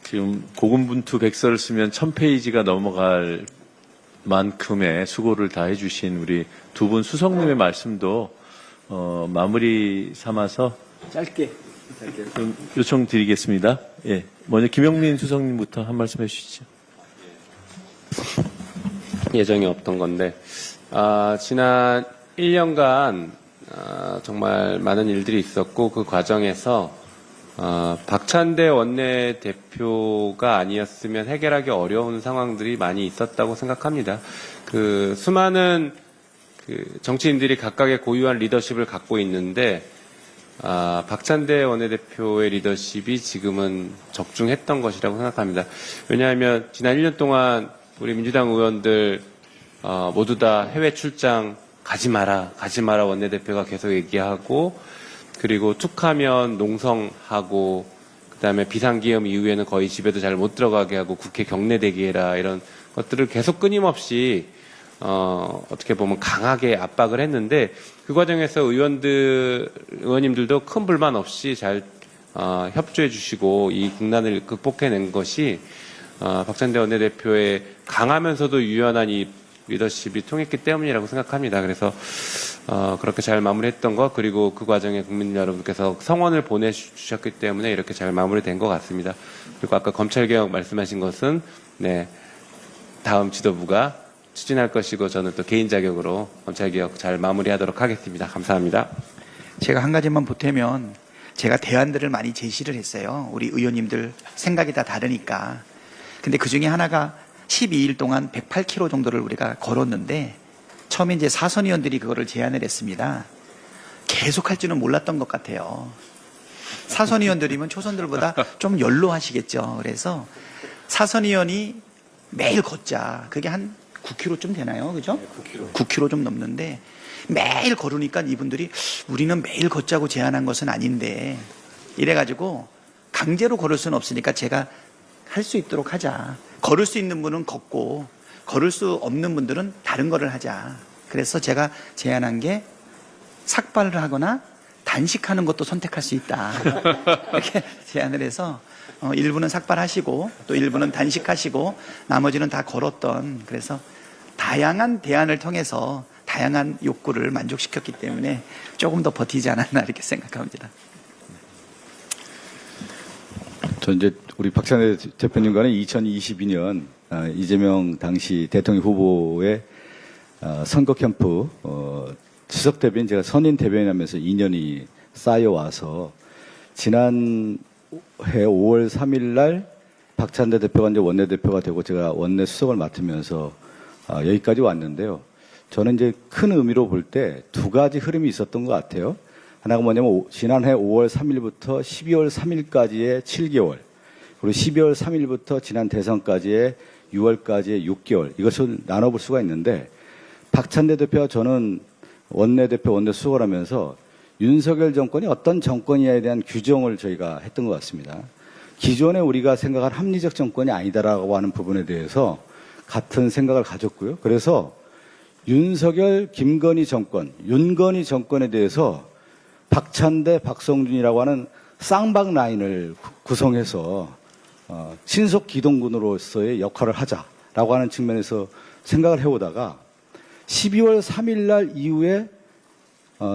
지금 고군분투 백서를 쓰면 1000페이지가 넘어갈 만큼의 수고를 다 해주신 우리 두 분 수석님의 말씀도 마무리 삼아서 짧게 좀 요청드리겠습니다. 예. 먼저 김용민 수석님부터 한 말씀 해주시죠. 예정이 없던 건데 지난 1년간 정말 많은 일들이 있었고 그 과정에서 박찬대 원내대표가 아니었으면 해결하기 어려운 상황들이 많이 있었다고 생각합니다. 그 수많은 그 정치인들이 각각의 고유한 리더십을 갖고 있는데 박찬대 원내대표의 리더십이 지금은 적중했던 것이라고 생각합니다. 왜냐하면 지난 1년 동안 우리 민주당 의원들 모두 다 해외 출장 가지 마라 원내대표가 계속 얘기하고, 그리고 툭하면 농성하고, 그다음에 비상기업 이후에는 거의 집에도 잘 못 들어가게 하고 국회 경내대기 해라, 이런 것들을 계속 끊임없이 어떻게 보면 강하게 압박을 했는데, 그 과정에서 의원님들도 큰 불만 없이 잘 협조해 주시고 이 국난을 극복해낸 것이 박찬대 원내대표의 강하면서도 유연한 이 리더십이 통했기 때문이라고 생각합니다. 그래서 그렇게 잘 마무리했던 것, 그리고 그 과정에 국민 여러분께서 성원을 보내주셨기 때문에 이렇게 잘 마무리된 것 같습니다. 그리고 아까 검찰개혁 말씀하신 것은 다음 지도부가 추진할 것이고, 저는 또 개인 자격으로 검찰개혁 잘 마무리하도록 하겠습니다. 감사합니다. 제가 한 가지만 보태면, 제가 대안들을 많이 제시를 했어요. 우리 의원님들 생각이 다 다르니까. 근데 그 중에 하나가 12일 동안 108km 정도를 우리가 걸었는데, 처음에 이제 사선 의원들이 그거를 제안을 했습니다. 계속 할 줄은 몰랐던 것 같아요. 사선 의원들이면 초선들보다 좀 연로하시겠죠. 그래서 사선 의원이 매일 걷자. 그게 한 9km쯤 되나요? 그죠? 9km 좀 넘는데, 매일 걸으니까 이분들이 우리는 매일 걷자고 제안한 것은 아닌데, 이래가지고 강제로 걸을 수는 없으니까 제가 할 수 있도록 하자. 걸을 수 있는 분은 걷고 걸을 수 없는 분들은 다른 거를 하자. 그래서 제가 제안한 게 삭발을 하거나 단식하는 것도 선택할 수 있다. 이렇게 제안을 해서 일부는 삭발하시고 또 일부는 단식하시고 나머지는 다 걸었던, 그래서 다양한 대안을 통해서 다양한 욕구를 만족시켰기 때문에 조금 더 버티지 않았나 이렇게 생각합니다. 저 이제 우리 박찬대 대표님과는 2022년 이재명 당시 대통령 후보의 선거 캠프 수석 대변인, 제가 선임 대변인하면서 2년이 쌓여와서 지난해 5월 3일 날 박찬대 대표가 이제 원내대표가 되고 제가 원내 수석을 맡으면서 여기까지 왔는데요. 저는 이제 큰 의미로 볼 때 두 가지 흐름이 있었던 것 같아요. 하나가 뭐냐면 지난해 5월 3일부터 12월 3일까지의 7개월, 그리고 12월 3일부터 지난 대선까지의 6월까지의 6개월, 이것을 나눠볼 수가 있는데, 박찬대 대표와 저는 원내대표, 원내수석을 하면서 윤석열 정권이 어떤 정권이냐에 대한 규정을 저희가 했던 것 같습니다. 기존에 우리가 생각한 합리적 정권이 아니다라고 하는 부분에 대해서 같은 생각을 가졌고요. 그래서 윤석열, 김건희 정권, 윤건희 정권에 대해서 박찬대, 박성준이라고 하는 쌍방 라인을 구성해서 신속 기동군으로서의 역할을 하자라고 하는 측면에서 생각을 해오다가 12월 3일 날 이후에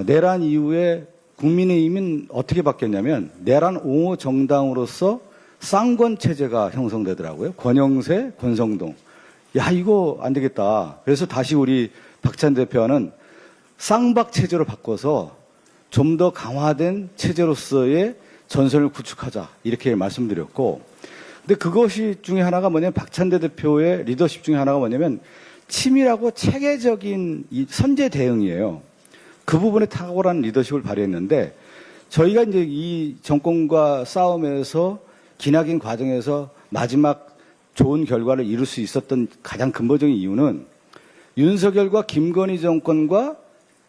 내란 이후에 국민의힘은 어떻게 바뀌었냐면 내란 옹호 정당으로서 쌍권 체제가 형성되더라고요. 권영세, 권성동. 야, 이거 안 되겠다. 그래서 다시 우리 박찬대 대표와는 쌍박 체제로 바꿔서 좀 더 강화된 체제로서의 전선을 구축하자, 이렇게 말씀드렸고, 근데 그것이 중에 하나가 뭐냐면 박찬대 대표의 리더십 중에 하나가 뭐냐면 치밀하고 체계적인 이 선제 대응이에요. 그 부분에 탁월한 리더십을 발휘했는데, 저희가 이제 이 정권과 싸움에서 기나긴 과정에서 마지막 좋은 결과를 이룰 수 있었던 가장 근본적인 이유는 윤석열과 김건희 정권과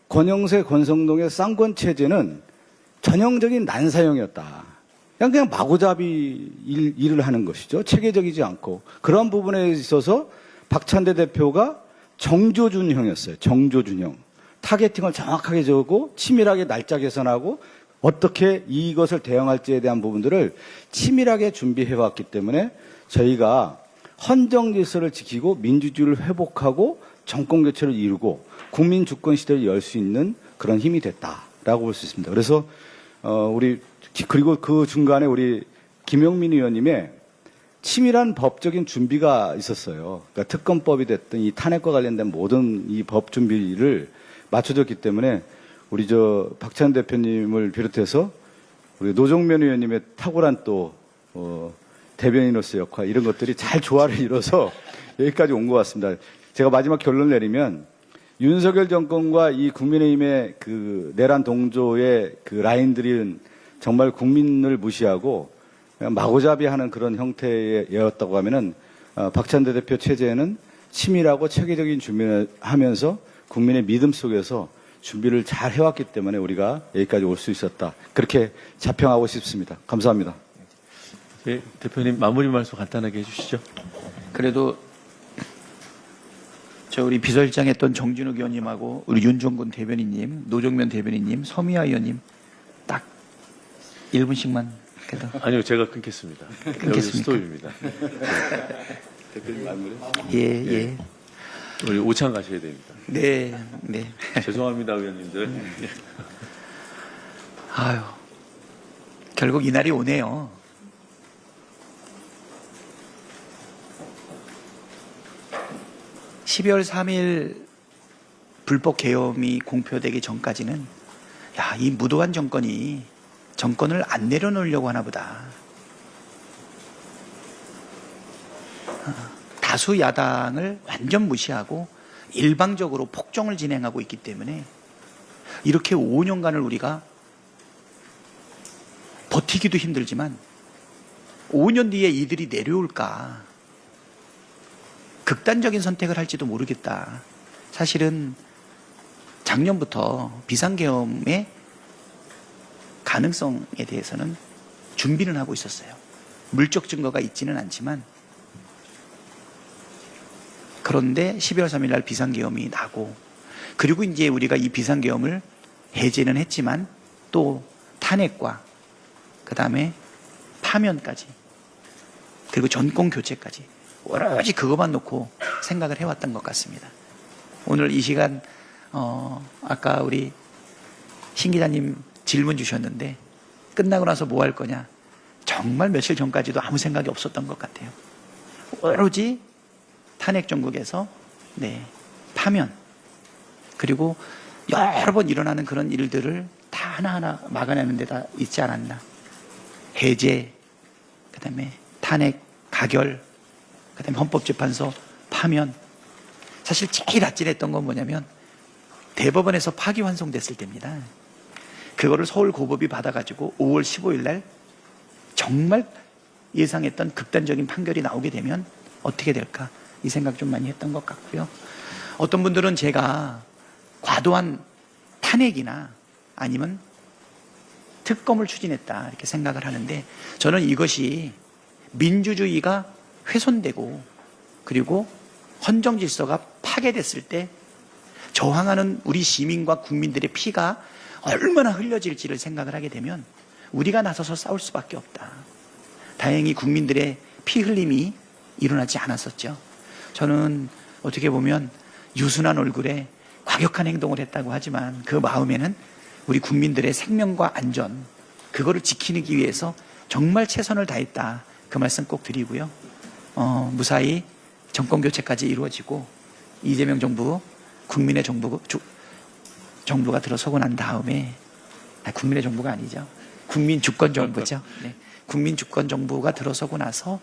권영세, 권성동의 쌍권 체제는 전형적인 난사형이었다. 그냥 마구잡이 일을 하는 것이죠. 체계적이지 않고. 그런 부분에 있어서 박찬대 대표가 정조준형이었어요. 정조준형. 타겟팅을 정확하게 적고 치밀하게 날짜 계산하고 어떻게 이것을 대응할지에 대한 부분들을 치밀하게 준비해왔기 때문에 저희가 헌정 질서를 지키고 민주주의를 회복하고 정권 교체를 이루고 국민 주권 시대를 열 수 있는 그런 힘이 됐다라고 볼 수 있습니다. 그래서 그리고 그 중간에 우리 김용민 의원님의 치밀한 법적인 준비가 있었어요. 그러니까 특검법이 됐든 이 탄핵과 관련된 모든 이 법 준비를 맞춰줬기 때문에 우리 박찬대 대표님을 비롯해서 우리 노정면 의원님의 탁월한 또 대변인으로서 역할, 이런 것들이 잘 조화를 이뤄서 여기까지 온 것 같습니다. 제가 마지막 결론을 내리면 윤석열 정권과 이 국민의힘의 그 내란 동조의 그 라인들은 정말 국민을 무시하고 그냥 마구잡이하는 그런 형태였다고 하면은 박찬대 대표 체제는 치밀하고 체계적인 준비를 하면서 국민의 믿음 속에서 준비를 잘 해왔기 때문에 우리가 여기까지 올 수 있었다. 그렇게 자평하고 싶습니다. 감사합니다. 예, 대표님 마무리 말씀 간단하게 해주시죠. 그래도 저 우리 비서실장 했던 정진욱 의원님하고 우리 윤종근 대변인님, 노정면 대변인님, 서미아 의원님 딱 1분씩만 그래도. 아니요, 제가 끊겠습니다. 여기 스톱입니다. 대표님 마무리. 예. 우리 오찬 가셔야 됩니다. 네. 죄송합니다, 의원님들. 아유, 결국 이 날이 오네요. (12월 3일) 불법 계엄이 공표되기 전까지는 이 무도한 정권이 정권을 안 내려놓으려고 하나 보다. 다수 야당을 완전 무시하고 일방적으로 폭정을 진행하고 있기 때문에 이렇게 5년간을 우리가 버티기도 힘들지만 5년 뒤에 이들이 내려올까 극단적인 선택을 할지도 모르겠다. 사실은 작년부터 비상계엄의 가능성에 대해서는 준비는 하고 있었어요. 물적 증거가 있지는 않지만 그런데 12월 3일 날 비상계엄이 나고 그리고 이제 우리가 이 비상계엄을 해제는 했지만 또 탄핵과 그 다음에 파면까지 그리고 전권교체까지 오로지 그것만 놓고 생각을 해왔던 것 같습니다. 오늘 이 시간 아까 우리 신 기자님 질문 주셨는데 끝나고 나서 뭐 할 거냐 정말 며칠 전까지도 아무 생각이 없었던 것 같아요. 오로지 탄핵 정국에서 파면 그리고 여러 번 일어나는 그런 일들을 다 하나하나 막아내는 데다 있지 않았나. 해제, 그 다음에 탄핵, 가결, 그 다음에 헌법재판소 파면. 사실 제일 아찔했던 건 뭐냐면 대법원에서 파기환송됐을 때입니다. 그거를 서울고법이 받아가지고 5월 15일 날 정말 예상했던 극단적인 판결이 나오게 되면 어떻게 될까 이 생각 좀 많이 했던 것 같고요. 어떤 분들은 제가 과도한 탄핵이나 아니면 특검을 추진했다 이렇게 생각을 하는데 저는 이것이 민주주의가 훼손되고 그리고 헌정 질서가 파괴됐을 때 저항하는 우리 시민과 국민들의 피가 얼마나 흘려질지를 생각을 하게 되면 우리가 나서서 싸울 수밖에 없다. 다행히 국민들의 피 흘림이 일어나지 않았었죠. 저는 어떻게 보면 유순한 얼굴에 과격한 행동을 했다고 하지만 그 마음에는 우리 국민들의 생명과 안전 그거를 지키기 위해서 정말 최선을 다했다. 그 말씀 꼭 드리고요. 무사히 정권교체까지 이루어지고 이재명 정부 국민의 정부가 들어서고 난 다음에 국민의 정부가 아니죠. 국민 주권 정부죠. 네. 국민 주권 정부가 들어서고 나서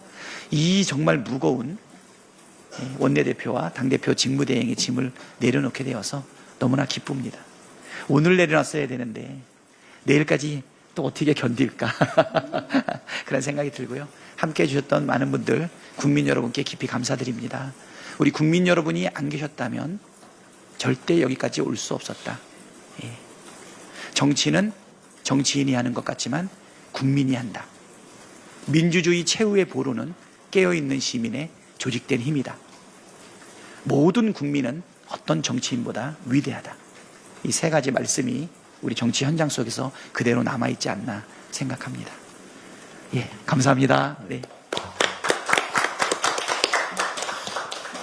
이 정말 무거운 원내대표와 당대표 직무대행의 짐을 내려놓게 되어서 너무나 기쁩니다. 오늘 내려놨어야 되는데 내일까지 또 어떻게 견딜까 그런 생각이 들고요. 함께해 주셨던 많은 분들 국민 여러분께 깊이 감사드립니다. 우리 국민 여러분이 안 계셨다면 절대 여기까지 올 수 없었다. 정치는 정치인이 하는 것 같지만 국민이 한다. 민주주의 최후의 보루는 깨어있는 시민의 조직된 힘이다. 모든 국민은 어떤 정치인보다 위대하다. 이 세 가지 말씀이 우리 정치 현장 속에서 그대로 남아있지 않나 생각합니다. 감사합니다. 네.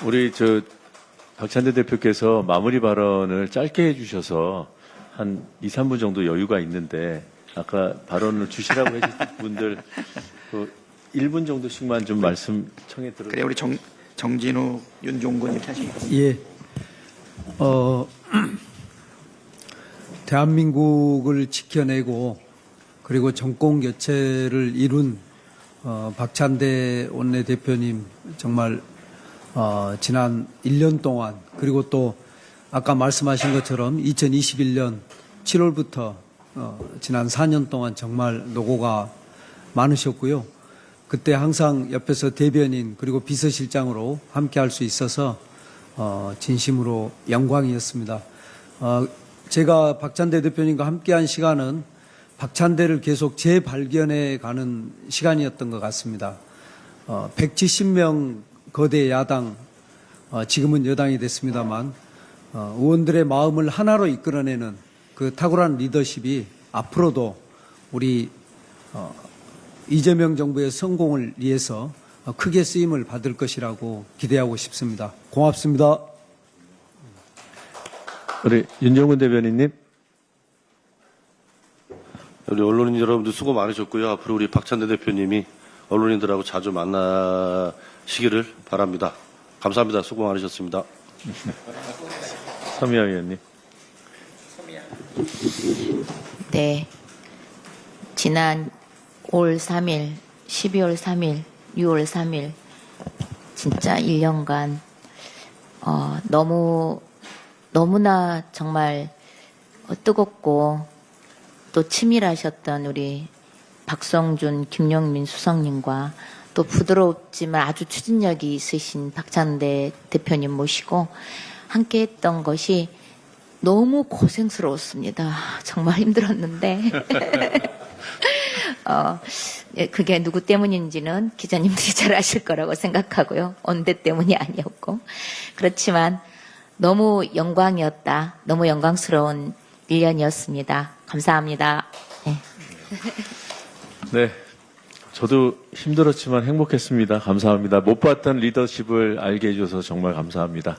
우리 박찬대 대표께서 마무리 발언을 짧게 해주셔서 한 2, 3분 정도 여유가 있는데 아까 발언을 주시라고 해주신 분들 1분 정도씩만 좀 말씀 청해 들어주세요. 그래 우리 정진우, 윤종근 이렇게 하시겠습니다. 예. 대한민국을 지켜내고 그리고 정권 교체를 이룬 박찬대 원내대표님 정말 지난 1년 동안 그리고 또 아까 말씀하신 것처럼 2021년 7월부터 지난 4년 동안 정말 노고가 많으셨고요. 그때 항상 옆에서 대변인 그리고 비서실장으로 함께 할 수 있어서 진심으로 영광이었습니다. 제가 박찬대 대표님과 함께한 시간은 박찬대를 계속 재발견해 가는 시간이었던 것 같습니다. 170명 거대 야당, 지금은 여당이 됐습니다만 의원들의 마음을 하나로 이끌어내는 그 탁월한 리더십이 앞으로도 우리 이재명 정부의 성공을 위해서 크게 쓰임을 받을 것이라고 기대하고 싶습니다. 고맙습니다. 우리 윤정근 대변인님. 우리 언론인 여러분들 수고 많으셨고요. 앞으로 우리 박찬대 대표님이 언론인들하고 자주 만나시기를 바랍니다. 감사합니다. 수고 많으셨습니다. 서미아 의원님. 네. 지난 5월 3일, 12월 3일, 6월 3일 진짜 1년간 너무나 정말 뜨겁고 또 치밀하셨던 우리 박성준, 김용민 수석님과 또 부드럽지만 아주 추진력이 있으신 박찬대 대표님 모시고 함께했던 것이 너무 고생스러웠습니다. 정말 힘들었는데 그게 누구 때문인지는 기자님들이 잘 아실 거라고 생각하고요. 언대 때문이 아니었고 그렇지만 너무 영광이었다. 너무 영광스러운 1년이었습니다. 감사합니다. 네. 네. 저도 힘들었지만 행복했습니다. 감사합니다. 못 봤던 리더십을 알게 해줘서 정말 감사합니다.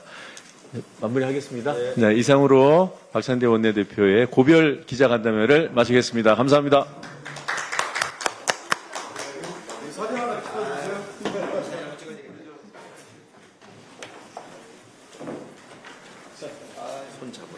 네, 마무리하겠습니다. 네, 이상으로 박찬대 원내대표의 고별 기자간담회를 마치겠습니다. 감사합니다. 손 잡으라.